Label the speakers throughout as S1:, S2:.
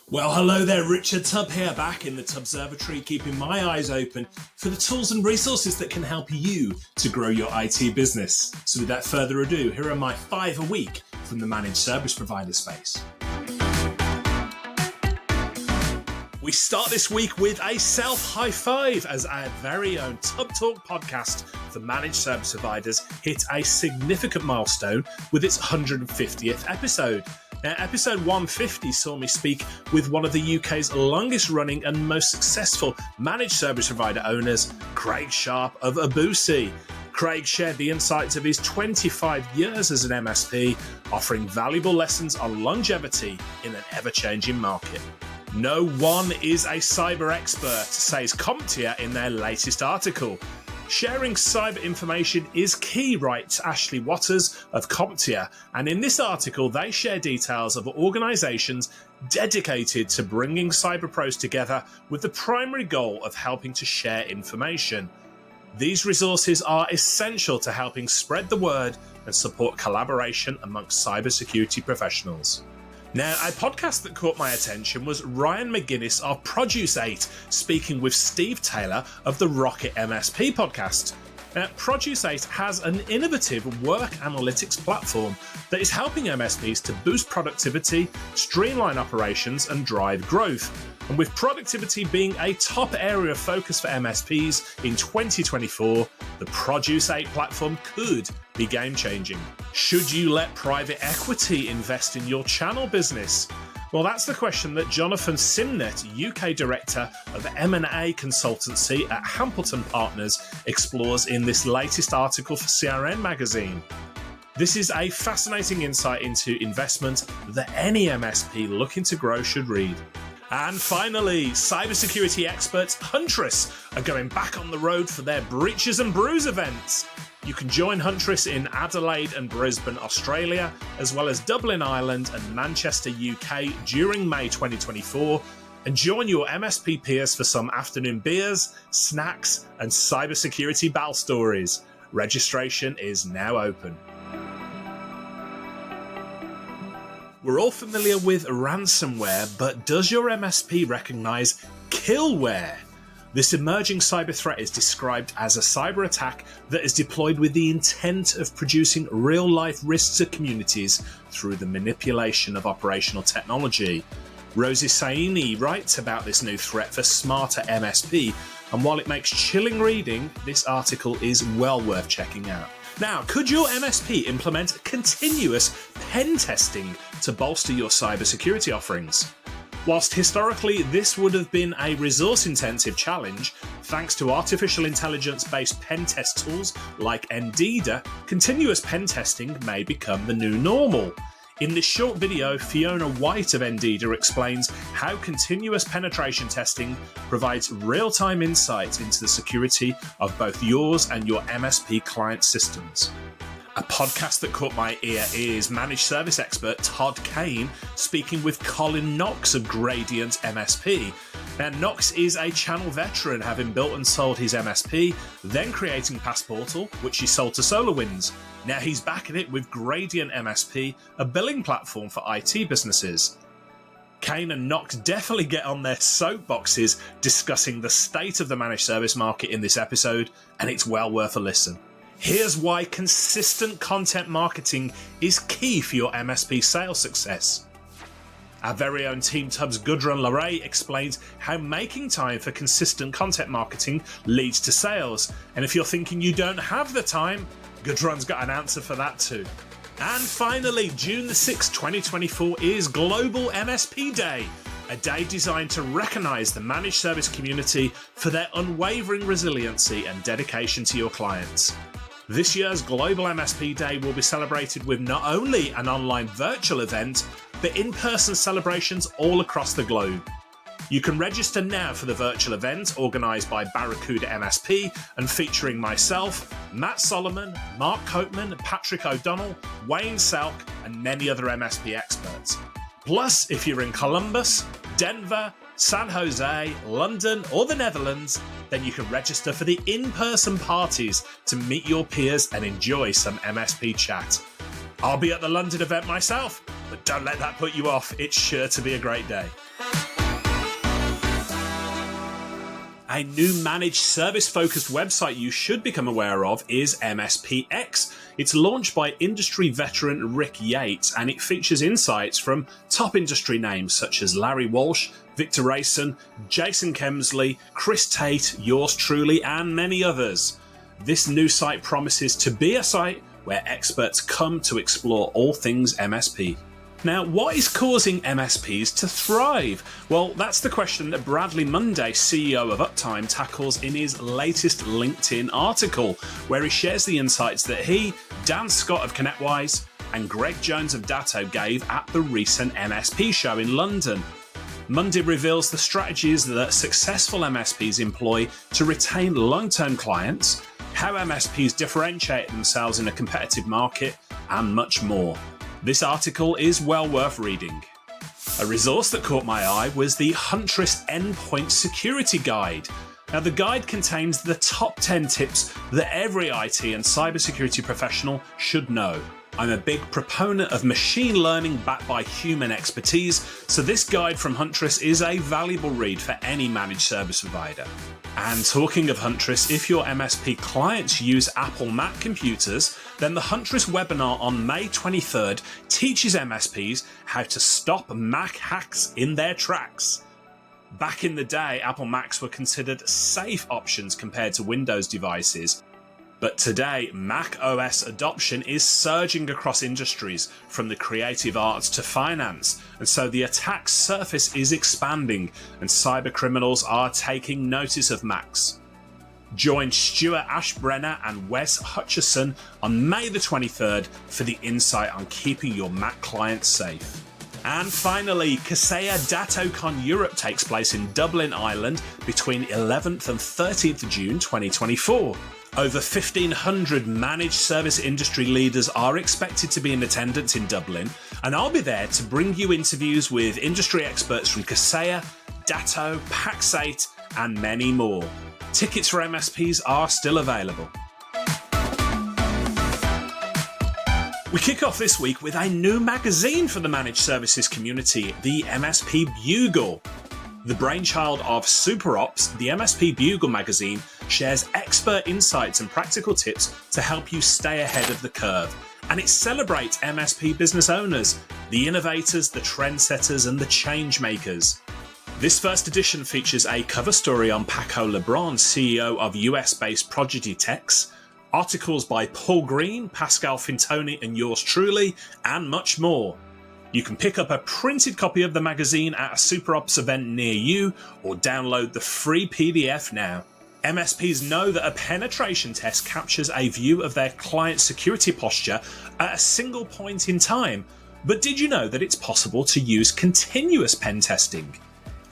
S1: Well, hello there, Richard Tubb here, back in the Tubbservatory, keeping my eyes open for the tools and resources that can help you to grow your IT business. So without further ado, here are my 5 a week from the managed service provider space. We start this week with a self-high five as our very own TubbTalk podcast for managed service providers hit a significant milestone with its 150th episode. Now, episode 150 saw me speak with one of the UK's longest running and most successful managed service provider owners, Craig Sharp of Abusi. Craig shared the insights of his 25 years as an MSP, offering valuable lessons on longevity in an ever-changing market. No one is a cyber expert, says CompTIA in their latest article. Sharing cyber information is key, writes Ashley Waters of CompTIA, and in this article they share details of organisations dedicated to bringing cyber pros together with the primary goal of helping to share information. These resources are essential to helping spread the word and support collaboration amongst cybersecurity professionals. Now, a podcast that caught my attention was Ryan McGuinness of Pax8 speaking with Steve Taylor of the RocketMSP podcast. Now, Pax8 has an innovative work analytics platform that is helping MSPs to boost productivity, streamline operations, and drive growth. And with productivity being a top area of focus for MSPs in 2024, the Pax8 platform could be game-changing. Should you let private equity invest in your channel business? Well, that's the question that Jonathan Simnett, UK Director of M&A Consultancy at Hampleton Partners, explores in this latest article for CRN Magazine. This is a fascinating insight into investment that any MSP looking to grow should read. And finally, cybersecurity experts Huntress are going back on the road for their Breaches and Brews events. You can join Huntress in Adelaide and Brisbane, Australia, as well as Dublin, Ireland and Manchester, UK during May 2024, and join your MSP peers for some afternoon beers, snacks and cybersecurity battle stories. Registration is now open. We're all familiar with ransomware, but does your MSP recognise Killware? This emerging cyber threat is described as a cyber attack that is deployed with the intent of producing real-life risks to communities through the manipulation of operational technology. Rosie Saini writes about this new threat for Smarter MSP, and while it makes chilling reading, this article is well worth checking out. Now, could your MSP implement continuous pen testing to bolster your cybersecurity offerings? Whilst historically this would have been a resource-intensive challenge, thanks to artificial intelligence-based pen test tools like Endida, continuous pen testing may become the new normal. In this short video, Fiona White of Endida explains how continuous penetration testing provides real-time insights into the security of both yours and your MSP client systems. A podcast that caught my ear is managed service expert Todd Kane speaking with Colin Knox of Gradient MSP. Now, Knox is a channel veteran, having built and sold his MSP, then creating Passportal, which he sold to SolarWinds. Now he's back at it with Gradient MSP, a billing platform for IT businesses. Kane and Knox definitely get on their soapboxes discussing the state of the managed service market in this episode, and it's well worth a listen. Here's why consistent content marketing is key for your MSP sales success. Our very own Team Tubbs Gudrun Larray explains how making time for consistent content marketing leads to sales. And if you're thinking you don't have the time, Gudrun's got an answer for that too. And finally, June the 6th, 2024 is Global MSP Day, a day designed to recognise the managed service community for their unwavering resiliency and dedication to your clients. This year's Global MSP Day will be celebrated with not only an online virtual event, but in-person celebrations all across the globe. You can register now for the virtual event organised by Barracuda MSP and featuring myself, Matt Solomon, Mark Copeman, Patrick O'Donnell, Wayne Selk and many other MSP experts. Plus, if you're in Columbus, Denver, San Jose, London or the Netherlands, then you can register for the in-person parties to meet your peers and enjoy some MSP chat. I'll be at the London event myself, but don't let that put you off. It's sure to be a great day. A new managed service-focused website you should become aware of is MSPX. It's launched by industry veteran Rick Yates, and it features insights from top industry names such as Larry Walsh, Victor Rayson, Jason Kemsley, Chris Tate, yours truly, and many others. This new site promises to be a site where experts come to explore all things MSP. Now, what is causing MSPs to thrive? Well, that's the question that Bradley Munday, CEO of Uptime, tackles in his latest LinkedIn article, where he shares the insights that he, Dan Scott of ConnectWise, and Greg Jones of Datto gave at the recent MSP show in London. Munday reveals the strategies that successful MSPs employ to retain long-term clients, how MSPs differentiate themselves in a competitive market, and much more. This article is well worth reading. A resource that caught my eye was the Huntress Endpoint Security Guide. Now, the guide contains the top 10 tips that every IT and cybersecurity professional should know. I'm a big proponent of machine learning backed by human expertise, so this guide from Huntress is a valuable read for any managed service provider. And talking of Huntress, if your MSP clients use Apple Mac computers, then the Huntress webinar on May 23rd teaches MSPs how to stop Mac hacks in their tracks. Back in the day, Apple Macs were considered safe options compared to Windows devices. But today, Mac OS adoption is surging across industries, from the creative arts to finance, and so the attack surface is expanding, and cyber criminals are taking notice of Macs. Join Stuart Ashbrenner and Wes Hutchison on May the 23rd for the insight on keeping your Mac clients safe. And finally, Kaseya DattoCon Europe takes place in Dublin, Ireland between 11th and 13th June 2024. Over 1,500 managed service industry leaders are expected to be in attendance in Dublin, and I'll be there to bring you interviews with industry experts from Kaseya, Datto, Pax8, and many more. Tickets for MSPs are still available. We kick off this week with a new magazine for the managed services community, the MSP Bugle. The brainchild of SuperOps, the MSP Bugle magazine shares expert insights and practical tips to help you stay ahead of the curve. And it celebrates MSP business owners, the innovators, the trendsetters, and the change makers. This first edition features a cover story on Paco Lebron, CEO of US-based Prodigy Techs, articles by Paul Green, Pascal Fintoni, and yours truly, and much more. You can pick up a printed copy of the magazine at a SuperOps event near you, or download the free PDF now. MSPs know that a penetration test captures a view of their client security posture at a single point in time, but did you know that it's possible to use continuous pen testing?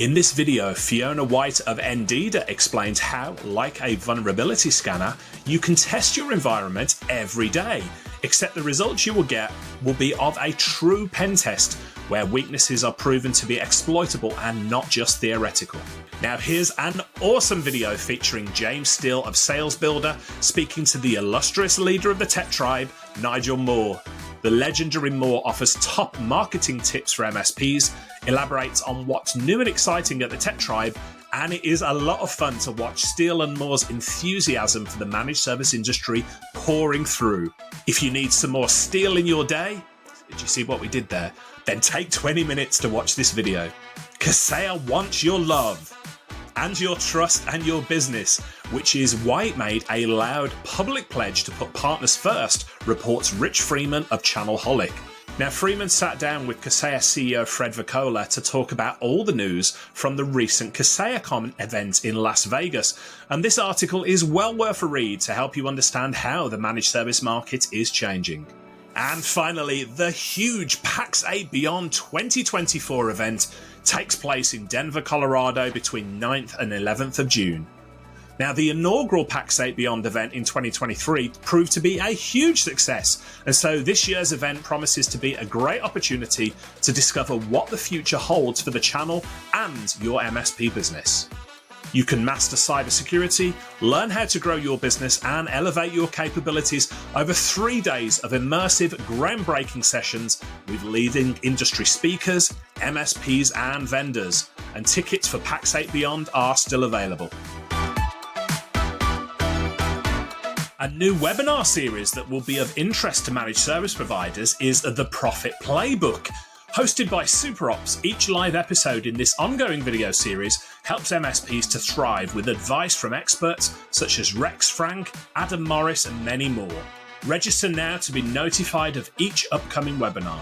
S1: In this video, Fiona White of Endida explains how, like a vulnerability scanner, you can test your environment every day, except the results you will get will be of a true pen test, where weaknesses are proven to be exploitable and not just theoretical. Now here's an awesome video featuring James Steele of Sales Builder speaking to the illustrious leader of the tech tribe, Nigel Moore. The legendary Moore offers top marketing tips for MSPs, elaborates on what's new and exciting at the tech tribe, and it is a lot of fun to watch Steele and Moore's enthusiasm for the managed service industry pouring through. If you need some more Steele in your day, did you see what we did there? Then take 20 minutes to watch this video. Kaseya wants your love and your trust and your business, which is why it made a loud public pledge to put partners first, reports Rich Freeman of Channelholic. Now, Freeman sat down with Kaseya CEO Fred Vicola to talk about all the news from the recent KaseyaCon event in Las Vegas, and this article is well worth a read to help you understand how the managed service market is changing. And finally, the huge Pax8 Beyond 2024 event takes place in Denver, Colorado between 9th and 11th of June. Now, the inaugural Pax8 Beyond event in 2023 proved to be a huge success, and so this year's event promises to be a great opportunity to discover what the future holds for the channel and your MSP business. You can master cybersecurity, learn how to grow your business, and elevate your capabilities over 3 days of immersive, groundbreaking sessions with leading industry speakers, MSPs, and vendors. and tickets for Pax8 Beyond are still available. A new webinar series that will be of interest to managed service providers is the Profit Playbook. Hosted by SuperOps, each live episode in this ongoing video series helps MSPs to thrive with advice from experts such as Rex Frank, Adam Morris, and many more. Register now to be notified of each upcoming webinar.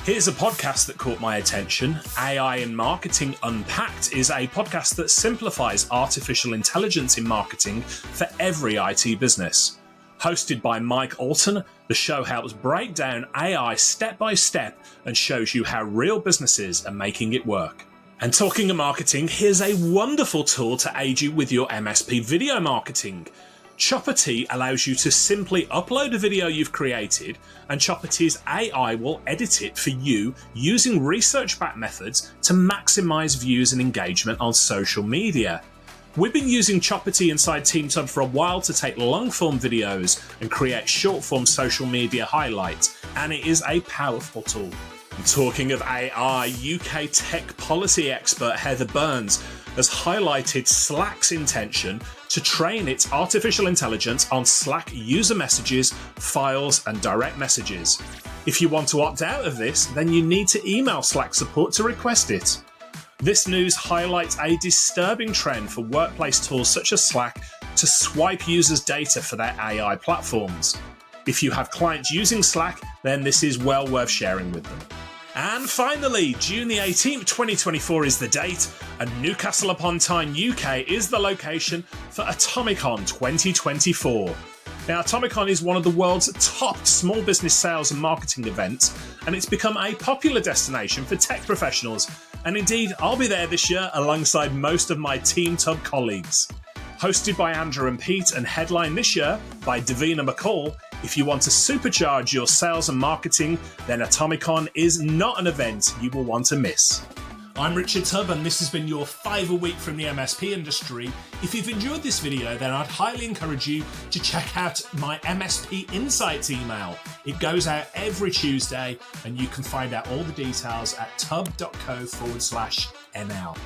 S1: Here's a podcast that caught my attention. AI in Marketing Unpacked is a podcast that simplifies artificial intelligence in marketing for every IT business. Hosted by Mike Alton, the show helps break down AI step by step and shows you how real businesses are making it work. And talking of marketing, here's a wonderful tool to aid you with your MSP video marketing. Chopper allows you to simply upload a video you've created, and Chopper's AI will edit it for you using research-backed methods to maximize views and engagement on social media. We've been using Chopper inside TeamTub for a while to take long-form videos and create short-form social media highlights, and it is a powerful tool. And talking of AI, UK tech policy expert Heather Burns has highlighted Slack's intention to train its artificial intelligence on Slack user messages, files, and direct messages. If you want to opt out of this, then you need to email Slack support to request it. This news highlights a disturbing trend for workplace tools such as Slack to swipe users' data for their AI platforms. If you have clients using Slack, then this is well worth sharing with them. And finally, June the 18th, 2024 is the date, and Newcastle upon Tyne, UK is the location for Atomicon 2024. Now, Atomicon is one of the world's top small business sales and marketing events, and it's become a popular destination for tech professionals. And indeed, I'll be there this year alongside most of my TeamTub colleagues. Hosted by Andrew and Pete and headlined this year by Davina McCall, if you want to supercharge your sales and marketing, then Atomicon is not an event you will want to miss. I'm Richard Tubb, and this has been your 5 a week from the MSP industry. If you've enjoyed this video, then I'd highly encourage you to check out my MSP Insights email. It goes out every Tuesday, and you can find out all the details at tubb.co/NL.